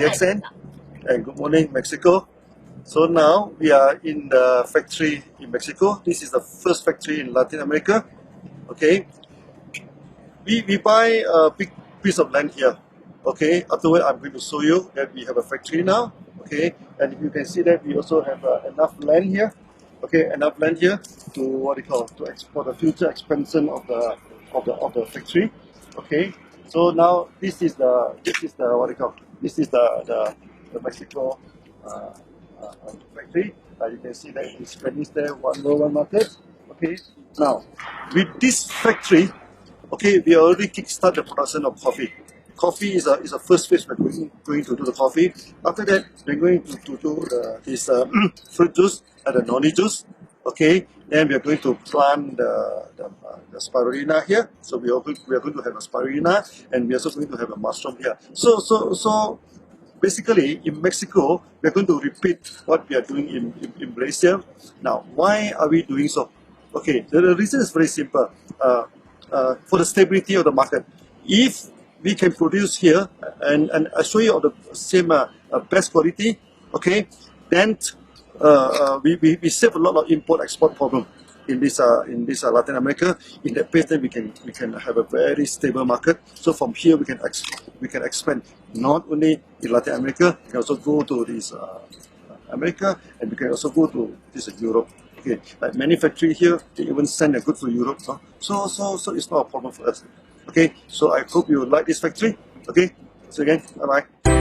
DXN, and good morning Mexico. So now we are in the factory in Mexico. This is the first factory in Latin America. Okay, we buy a big piece of land here. Okay, afterward I'm going to show you that we have a factory now. Okay, and you can see that we also have enough land here. Okay, enough land here to to export the future expansion of the factory. Okay, so now this is the Mexico factory. You can see that it's Spanish there, One World, One Market. Okay, now with this factory, okay, we already kickstart the production of coffee. Coffee is a first phase. We're going to do the coffee. After that, we're going to do this fruit juice and the noni juice. Okay, then we are going to plant the spirulina here. So we are going to have a spirulina, and we are also going to have a mushroom here. So basically, in Mexico, we're going to repeat what we are doing in Malaysia. Now, why are we doing so? Okay, the reason is very simple. For the stability of the market. If we can produce here and I show you the same best quality, okay, then we save a lot of import-export problem in this Latin America. In that place, then we can have a very stable market. So from here we can expand not only in Latin America, we can also go to this America, and we can also go to this Europe. Okay, like many factories here, they even send their goods to Europe. So it's not a problem for us. Okay, so I hope you like this factory. Okay, so again, bye bye.